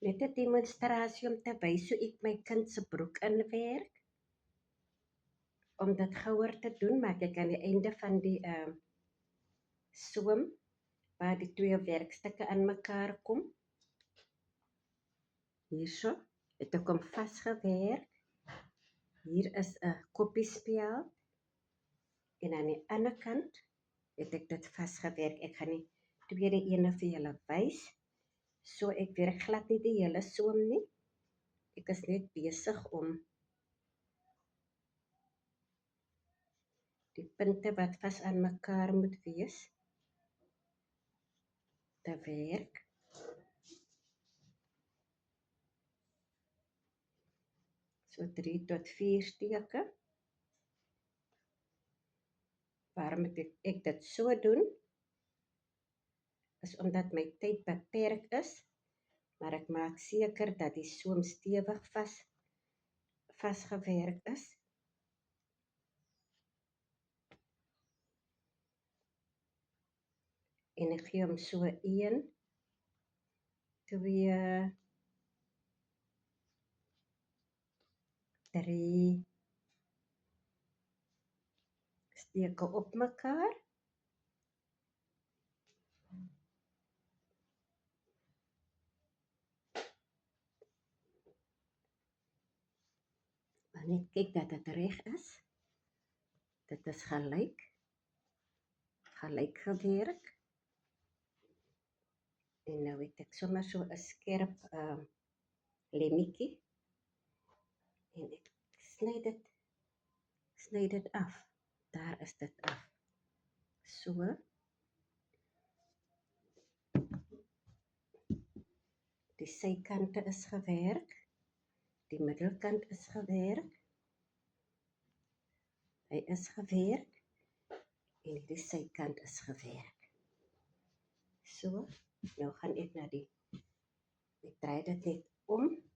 Net 'n demonstrasie om te wys hoe ek my kind se broek inwerk. Om dit gouer te doen, maak ek aan die einde van die soem waar die twee werkstukke aan mekaar kom. Hierso het ek hom vasgewerk. Hier is 'n koppiespeld en aan die ander kant het ek dit vasgewerk. Ek gaan die tweede ene vir julle wys. So ek werk glad nie die hele soem nie. Ek is net besig om die punte wat vas aan mekaar moet wees te werk. So 3 tot 4 steke. Waarom ek dit so doen, is omdat my tyd beperk is, maar ek maak seker dat die soem stewig vasgewerk is. En ek gee hom so 1, 2, 3 steke op mekaar. Maar net kyk dat dit reg is. Dit is gelyk gewerk. En nou het ek sommer so 'n skerp lemmetjie. En ek sny dit af. Daar is dit af. So. Die sykante is gewerk. Die middelkant is gewerk. Hy is gewerk. En die sykant is gewerk. So. Nou gaan ek na ek draai dit net om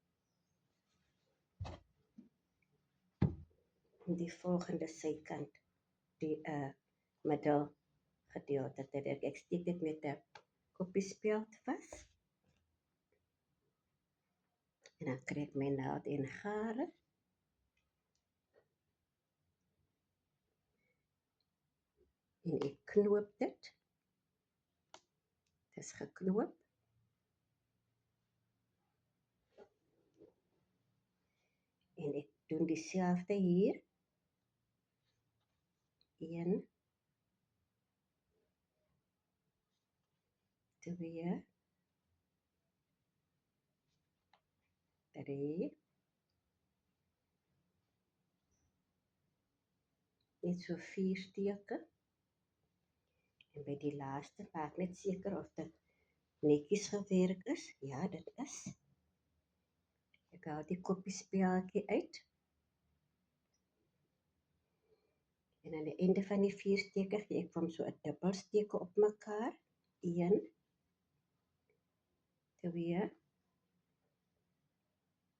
die volgende sykant, die middelgedeelte te werk. Ek steek dit met 'n koppiespeld vas. En dan kry ek my naald en gare. En ek knoop dit. Dit is geknoop. En ek doen dieselfde hier. 1, 2, 3. Net so 4 steke. En by die laaste maak net seker of dit netjies gewerk is. Ja, dit is. Ek haal die koppiespeldjie uit. En aan die einde van die 4 steke gee ek hom so 'n dubbelsteke op mekaar. 1, 2,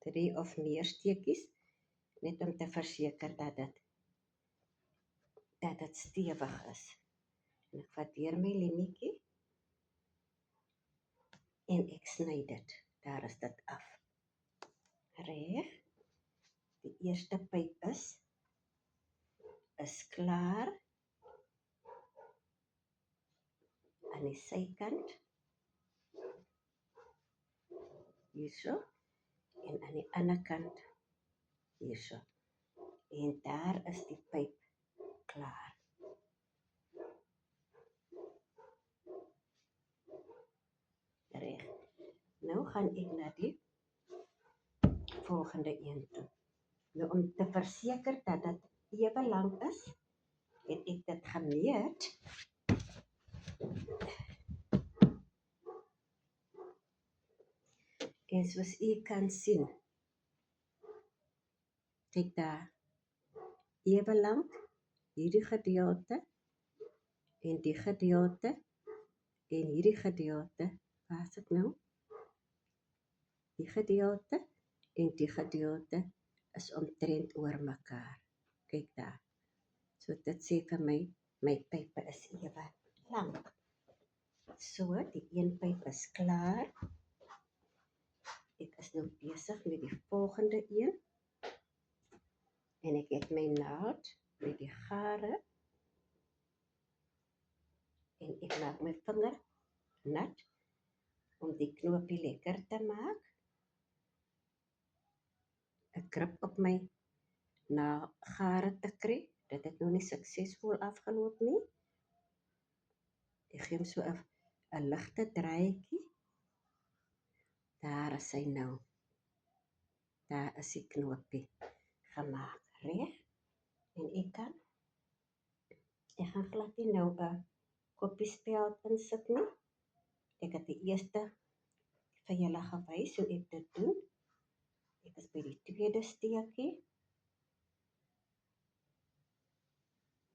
3 of meer steekies. Net om te verseker dat dit stewig is. En ek vat weer my lemmetjie. En ek sny dit. Daar is dit af. Reg. Die eerste pyp is klaar. Aan die sykant. Hierso. En aan die ander kant. Hierso. En daar is die pyp klaar. Reg. Nou gaan ek na die volgende een toe. Nou om te verseker dat dit ewe lank is, het ek dit gemeet. En soos u kan sien, kyk daar, ewe lank, hierdie gedeelte, en die gedeelte, en hierdie gedeelte, waar is dit nou? Die gedeelte, en die gedeelte, is omtrent oor mekaar. Kyk daar. So dit sê vir my pype is ewe lank. So, die een pyp is klaar. Ek is nou besig met die volgende een en ek het my naald met die gare en ek maak my vinger nat om die knoopie lekker te maak. Ek grip op my gare te kry. Dit het nou nie suksesvol afgeloop nie. Ek gee hom so 'n ligte draaitjie. Daar is hy nou. Daar is die knoopie gemaak, reg? En ek gaan glad nie nou 'n koppiespeld insit nie. Ek het die eerste vir julle gewys hoe ek dit doen. Ek is by die tweede steekie.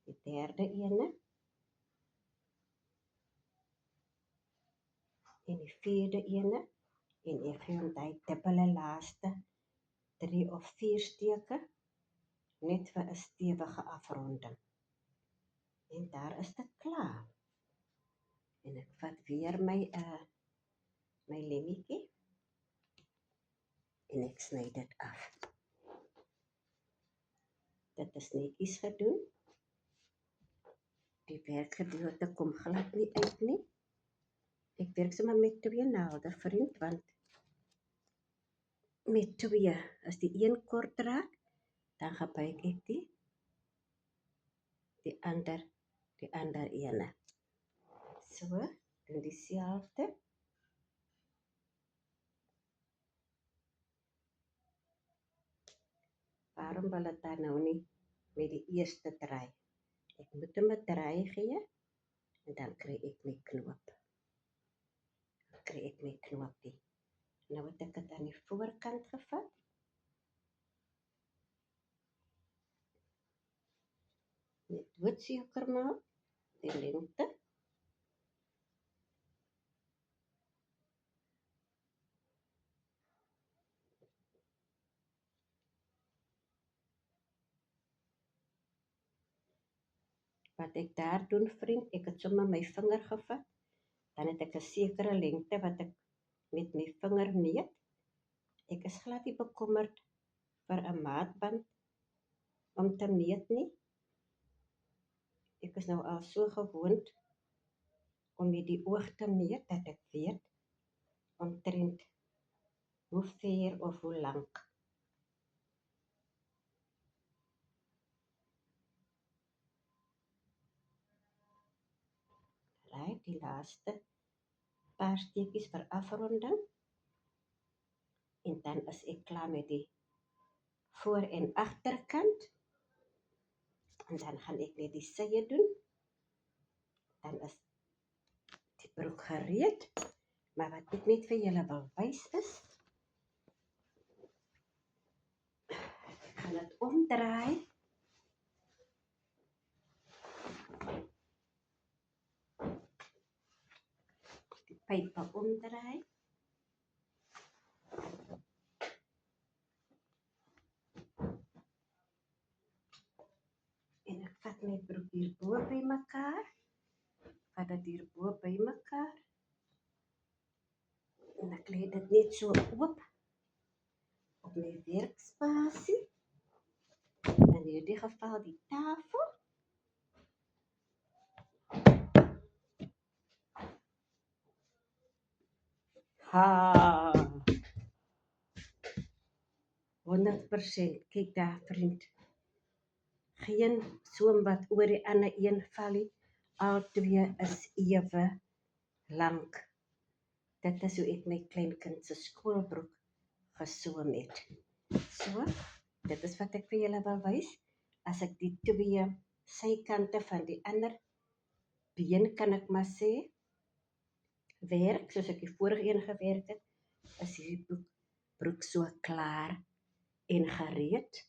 Die derde ene. En die vierde ene. En ek gee hom die dubbele laaste 3 of 4 steke. Net vir 'n stewige afronding. En daar is dit klaar. En ek vat weer my lemmetjie. En ek sny dit af. Dit is netjies gedoen. Die werkgedeelte kom glad nie uit nie. Ek werk sommer met 2 naalde, vriend, want met 2, as die een kort raak, dan gebruik ek die ander ene. So, doen dieselfde. Waarom wil het daar nou nie met die eerste draai? Ek moet hom 'n draai gee en dan kry ek my knoop. Nou het ek dit aan die voorkant gevat. Net doodseker maak die lengte. Wat ek daar doen, vriend, ek het sommer my vinger gevat. Dan het ek 'n sekere lengte wat ek met my vinger meet. Ek is glad nie bekommerd vir 'n maatband om te meet nie. Ek is nou al so gewoond om met die oog te meet dat ek weet omtrent hoe ver of hoe lank. Right, die laaste paar steekies vir afronding. En dan is ek klaar met die voor- en agterkant. En dan gaan ek net die sye doen. Dan is die broek gereed. Maar wat ek net vir julle wil wys is, ek gaan dit omdraai. Die pype omdraai. En ek vat my broek hierbo by mekaar. Vat dit hierbo by mekaar. En ek lê dit net so oop op my werkspasie. In hierdie geval die tafel. Ha! 100%, kyk daar, vriend. Geen soom wat oor die ander een val nie. Al twee is ewe lank. Dit is hoe ek my kleinkind se skoolbroek gesoom het. So, dit is wat ek vir julle wil wys. As ek die 2 sykante van die ander been, kan ek maar sê, werk, soos ek die vorige een gewerk het, is hierdie broek so klaar en gereed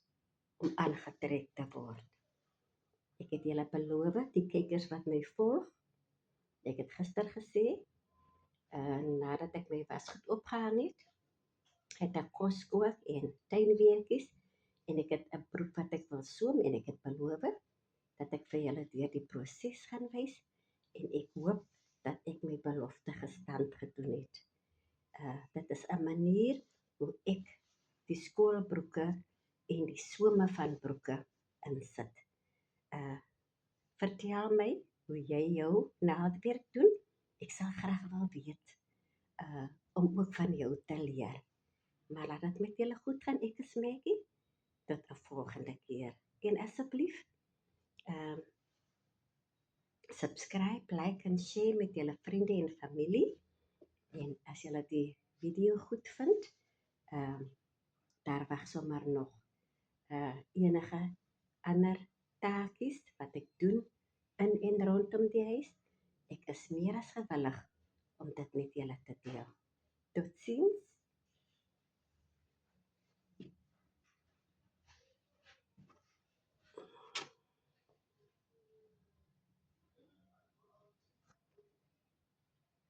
om aangetrek te word. Ek het julle beloof, die kykers wat my volg, ek het gister gesê, nadat ek my wasgoed opgehang het ek kos kook en tuinwerkies, en ek het 'n broek wat ek wil soom, en ek het beloof dat ek vir julle deur die proses gaan wys, en ek hoop dat ek my belofte gestand gedoen het. Dit is 'n manier hoe ek die skoolbroeke en die somme van broeke insit. Vertel my hoe jy jou naaldwerk doen. Ek sal graag wil weet om ook van jou te leer. Maar laat dit met julle goed gaan, ek is Maggie. Tot 'n volgende keer. En asseblief subscribe, like en share met julle vriende en familie. En as julle die video goed vind, daar wag sommer nog enige ander